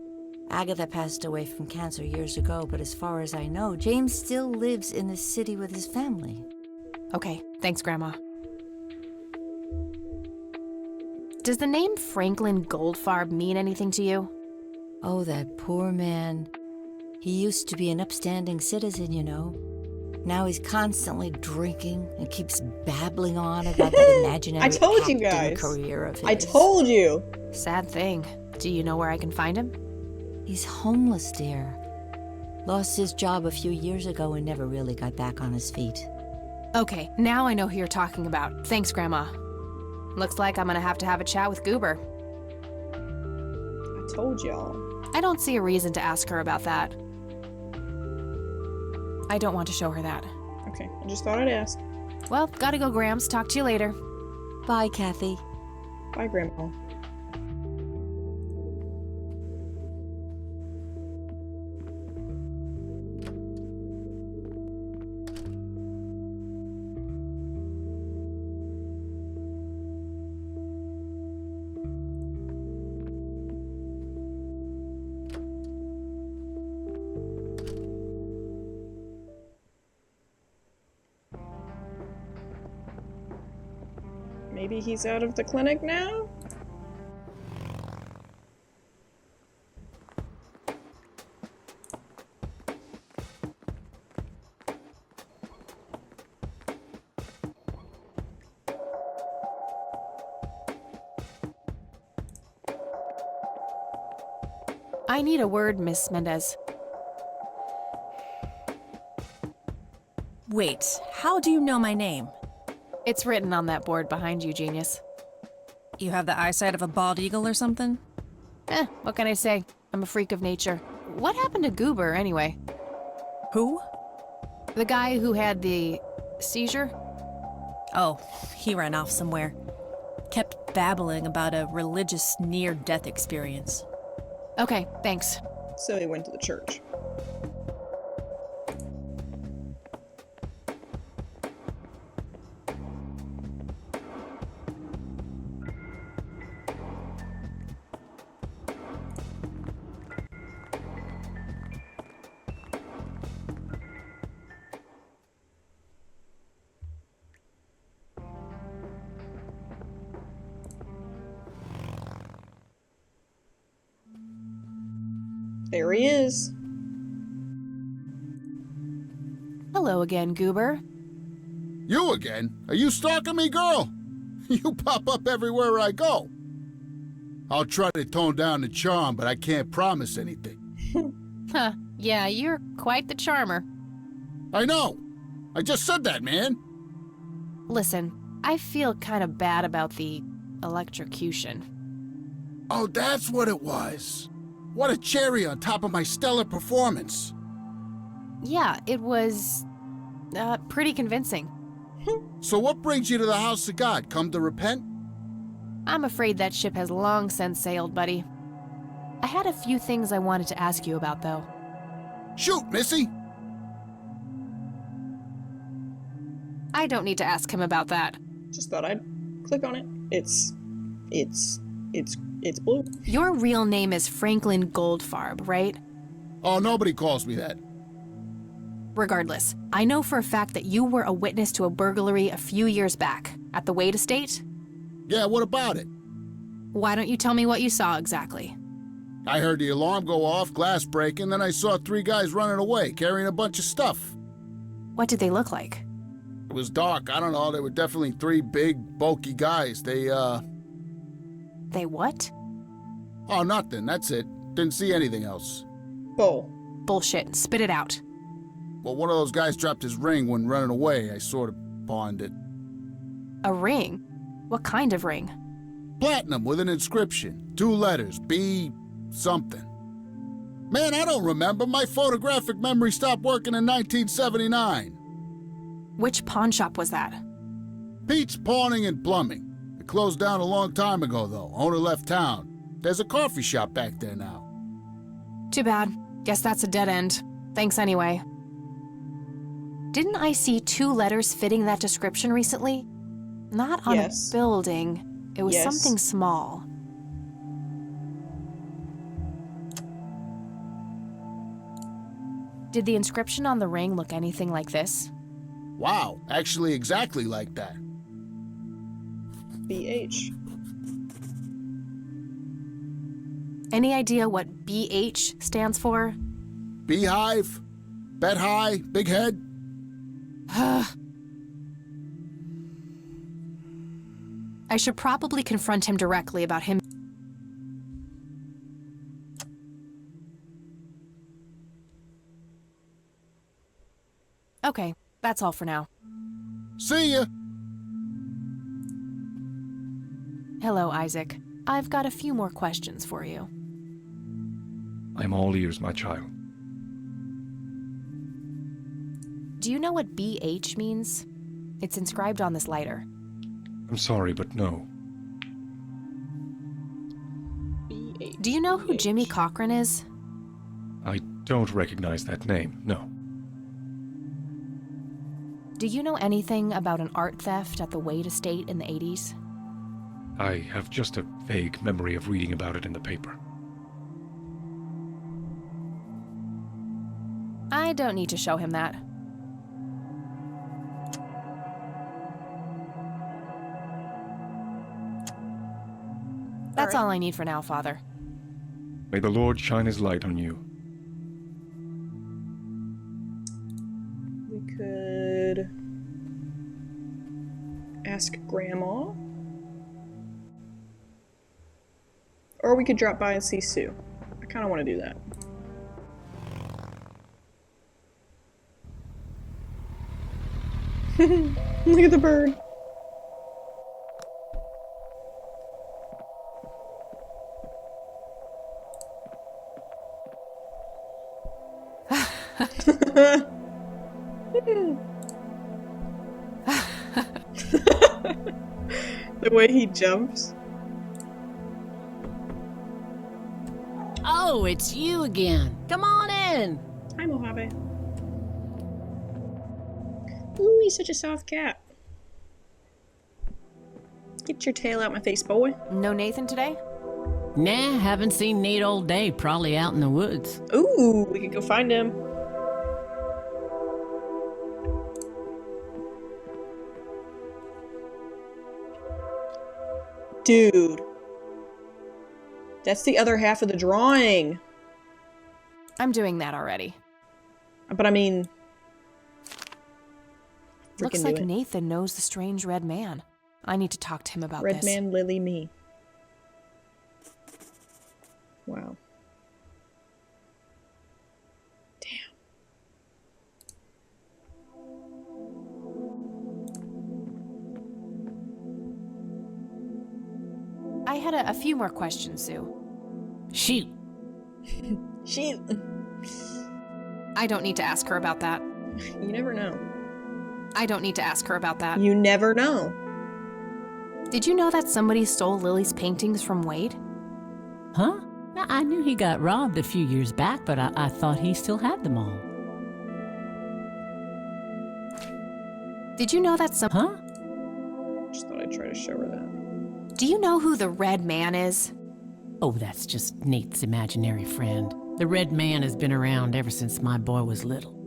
Agatha passed away from cancer years ago, but as far as I know, James still lives in the city with his family. Okay, thanks, Grandma. Does the name Franklin Goldfarb mean anything to you? Oh, that poor man. He used to be an upstanding citizen, you know. Now he's constantly drinking and keeps babbling on about that imaginary I told you acting guys. career of his. I told you. Sad thing. Do you know where I can find him? He's homeless, dear. Lost his job a few years ago and never really got back on his feet. Okay, now I know who you're talking about. Thanks, Grandma. Looks like I'm gonna have to have a chat with Goober. I told y'all. I don't see a reason to ask her about that. I don't want to show her that. Okay, I just thought I'd ask. Well, gotta go, Grams. Talk to you later. Bye, Kathy. Bye, Grandma. Maybe he's out of the clinic now? I need a word, Miss Mendez. Wait, how do you know my name? It's written on that board behind you, genius. You have the eyesight of a bald eagle or something? What can I say? I'm a freak of nature. What happened to Goober, anyway? Who? The guy who had the seizure? Oh, he ran off somewhere. Kept babbling about a religious near-death experience. Okay, thanks. So he went to the church. There he is. Hello again, Goober. You again? Are you stalking me, girl? You pop up everywhere I go. I'll try to tone down the charm, but I can't promise anything. Huh, yeah, you're quite the charmer. I know. I just said that, man. Listen, I feel kind of bad about the electrocution. Oh, that's what it was. What a cherry on top of my stellar performance. Yeah, it was pretty convincing. So what brings you to the house of God? Come to repent? I'm afraid that ship has long since sailed, buddy. I had a few things I wanted to ask you about, though. Shoot, Missy! I don't need to ask him about that. Just thought I'd click on it. It's blue. Your real name is Franklin Goldfarb, right? Oh, nobody calls me that. Regardless, I know for a fact that you were a witness to a burglary a few years back at the Wade Estate. Yeah, what about it? Why don't you tell me what you saw exactly? I heard the alarm go off, glass breaking, then I saw 3 guys running away, carrying a bunch of stuff. What did they look like? It was dark, I don't know, they were definitely 3 big, bulky guys. They what? Oh, nothing, that's it. Didn't see anything else. Bull. Bullshit. Spit it out. Well, one of those guys dropped his ring when running away. I sort of pawned it. A ring? What kind of ring? Platinum with an inscription. 2 letters. B... something. Man, I don't remember. My photographic memory stopped working in 1979. Which pawn shop was that? Pete's Pawning and Plumbing. It closed down a long time ago, though. Owner left town. There's a coffee shop back there now. Too bad. Guess that's a dead end. Thanks anyway. Didn't I see 2 letters fitting that description recently? Not on a building. It was something small. Did the inscription on the ring look anything like this? Wow, actually exactly like that. BH. Any idea what BH stands for? Beehive? Bet high? Big head? I should probably confront him directly about him. Okay, that's all for now. See ya! Hello, Isaac. I've got a few more questions for you. I'm all ears, my child. Do you know what BH means? It's inscribed on this lighter. I'm sorry, but no. BH. Do you know who Jimmy Cochran is? I don't recognize that name, no. Do you know anything about an art theft at the Wade Estate in the 80s? I have just a vague memory of reading about it in the paper. I don't need to show him that. That's all I need for now, Father. May the Lord shine his light on you. We could ask Grandma. Or we could drop by and see Sue. I kind of want to do that. Look at the bird. The way he jumps. Oh, it's you again. Come on in. Hi, Mojave. Ooh, he's such a soft cat. Get your tail out my face, boy. No Nathan today? Nah, haven't seen Nate all day. Probably out in the woods. Ooh, we could go find him. Dude. That's the other half of the drawing. I'm doing that already. But I mean... Looks like Nathan knows the strange red man. I need to talk to him about Red this. man, Lily, me. Wow. Damn. I had a few more questions, Sue. Shoot. Shoot. I don't need to ask her about that. You never know. I don't need to ask her about that. You never know. Did you know that somebody stole Lily's paintings from Wade? Huh? I knew he got robbed a few years back, but I thought he still had them all. Did you know that some... Huh? Just thought I'd try to show her that. Do you know who the red man is? Oh, that's just Nate's imaginary friend. The red man has been around ever since my boy was little.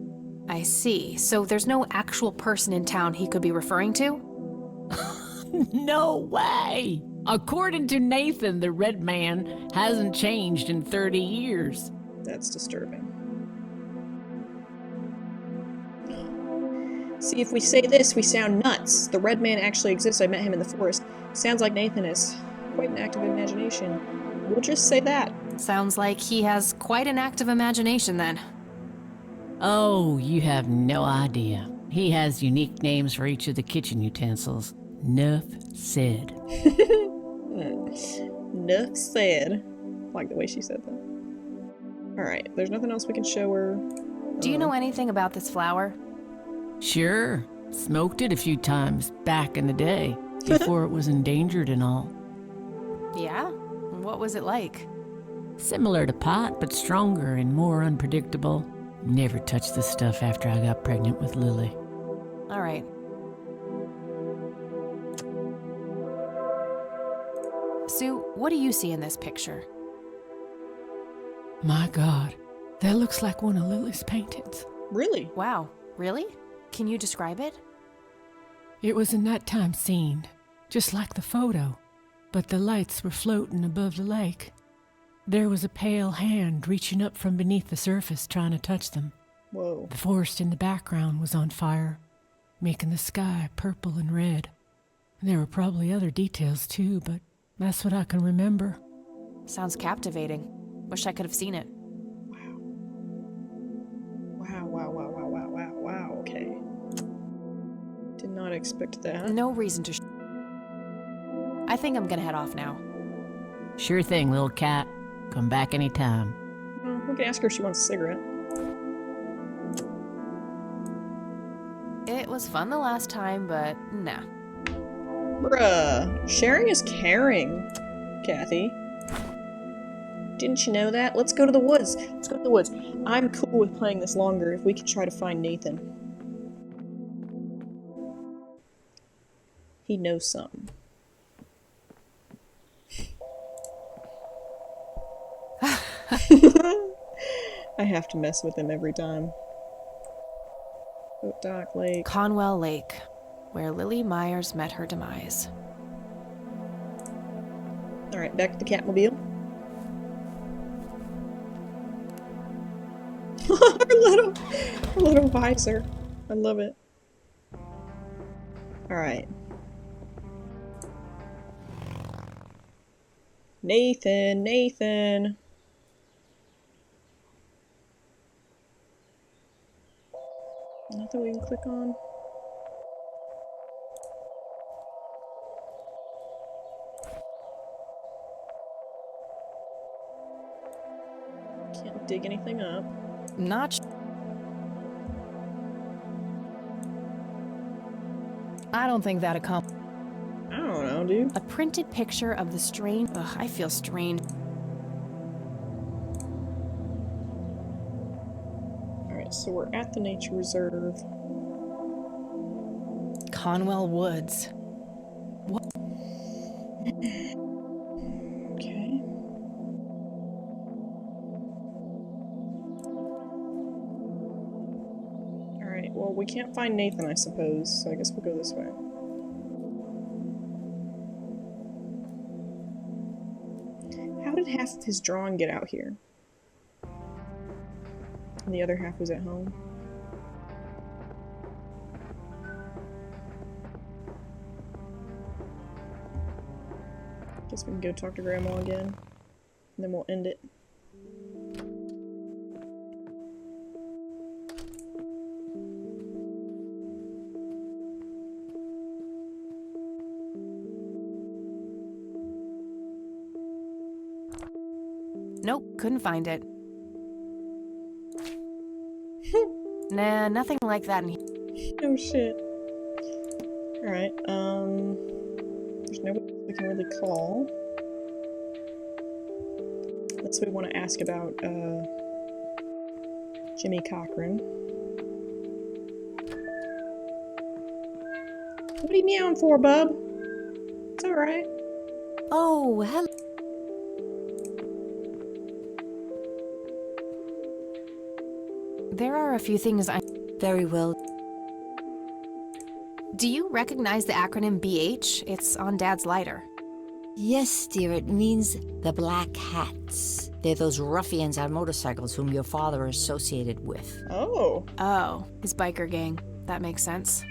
I see. So there's no actual person in town he could be referring to? No way! According to Nathan, the red man hasn't changed in 30 years. That's disturbing. See, if we say this, we sound nuts. The red man actually exists. I met him in the forest. Sounds like Nathan has quite an active imagination. We'll just say that. Sounds like he has quite an active imagination then. Oh, you have no idea. He has unique names for each of the kitchen utensils. Nuff said. Nuff said. Like the way she said that. Alright, there's nothing else we can show her. Do you know anything about this flower? Sure. Smoked it a few times back in the day, before it was endangered and all. Yeah? What was it like? Similar to pot, but stronger and more unpredictable. Never touched this stuff after I got pregnant with Lily. All right. Sue, what do you see in this picture? My God, that looks like one of Lily's paintings. Really? Wow, really? Can you describe it? It was a nighttime scene, just like the photo, but the lights were floating above the lake. There was a pale hand reaching up from beneath the surface trying to touch them. Whoa. The forest in the background was on fire, making the sky purple and red. There were probably other details too, but that's what I can remember. Sounds captivating. Wish I could have seen it. Wow, okay. Did not expect that. No reason to I think I'm gonna head off now. Sure thing, little cat. Come back anytime. Well, we can ask her if she wants a cigarette. It was fun the last time, but nah. Bruh. Sharing is caring, Kathy. Didn't you know that? Let's go to the woods. Let's go to the woods. I'm cool with playing this longer if we could try to find Nathan. He knows something. I have to mess with him every time. Oak Dock Lake. Conwell Lake, where Lily Myers met her demise. Alright, back to the Catmobile. Her little visor. I love it. Alright. Nathan. Nothing we can click on. Can't dig anything up. Not I don't think that I don't know, dude. A printed picture of the strange... Ugh, I feel strange. Alright, so we're at the nature reserve. Conwell Woods. What? Okay. Alright, well, we can't find Nathan, I suppose, so I guess we'll go this way. How did half of his drawing get out here? And the other half was at home? Guess we can go talk to Grandma again, and then we'll end it. Nope, couldn't find it. Nah, nothing like that in here. Oh shit. Alright, there's nobody we can really call. Unless we want to ask about, Jimmy Cochran. What are you meowing for, bub? It's alright. Oh, hello. There are a few things I... Very well. Do you recognize the acronym BH? It's on Dad's lighter. Yes, dear, it means the Black Hats. They're those ruffians on motorcycles whom your father associated with. Oh. Oh, his biker gang. That makes sense.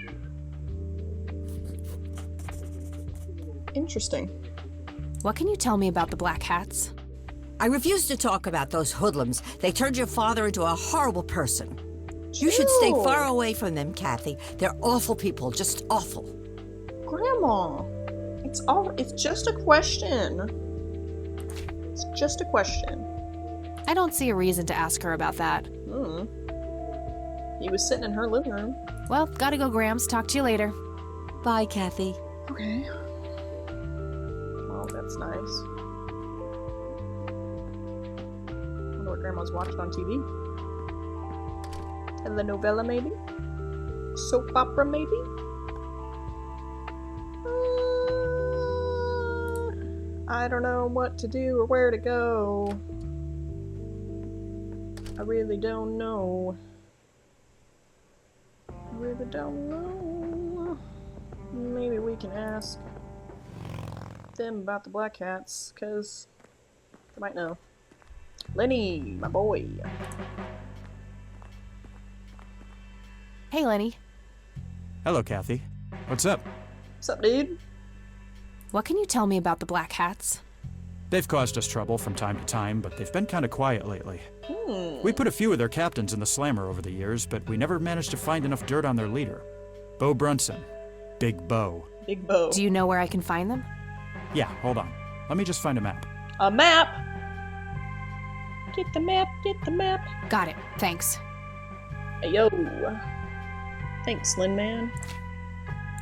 Interesting. What can you tell me about the Black Hats? I refuse to talk about those hoodlums. They turned your father into a horrible person. You should stay far away from them, Kathy. They're awful people, just awful. Grandma, it's just a question. It's just a question. I don't see a reason to ask her about that. He was sitting in her living room. Well, gotta go, Grams. Talk to you later. Bye, Kathy. Okay. Well, that's nice. I wonder what Grandma's watched on TV. Telenovela, maybe? Soap opera, maybe? I don't know what to do or where to go. I really don't know. I really don't know. Maybe we can ask them about the Black Hats, because they might know. Lenny, my boy. Hey, Lenny. Hello, Kathy. What's up? What's up, dude? What can you tell me about the Black Hats? They've caused us trouble from time to time, but they've been kind of quiet lately. We put a few of their captains in the slammer over the years, but we never managed to find enough dirt on their leader. Bo Brunson. Big Bo. Big Bo. Do you know where I can find them? Yeah, hold on. Let me just find a map. A map? Get the map, get the map. Got it. Thanks. Hey, yo. Thanks, Lin Man.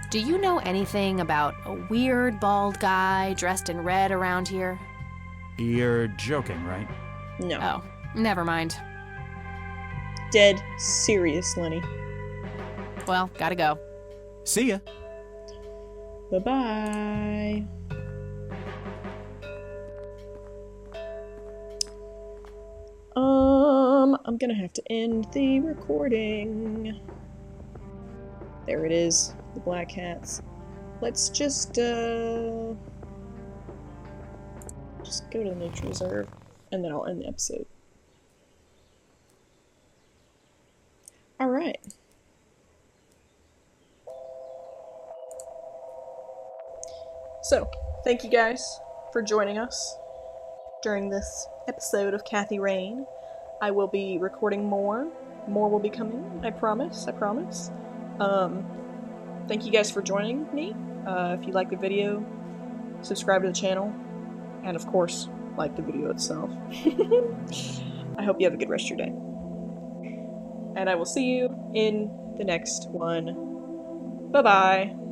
Do you know anything about a weird bald guy dressed in red around here? You're joking, right? No. Oh, never mind. Dead serious, Lenny. Well, gotta go. See ya. Bye-bye. I'm gonna have to end the recording. There it is, the Black Hats. Let's just go to the nature reserve, and then I'll end the episode. Alright. So, thank you guys for joining us during this episode of Kathy Rain. I will be recording more. More will be coming, I promise, I promise. Thank you guys for joining me. If you like the video, subscribe to the channel, and of course, like the video itself. I hope you have a good rest of your day. And I will see you in the next one. Bye-bye.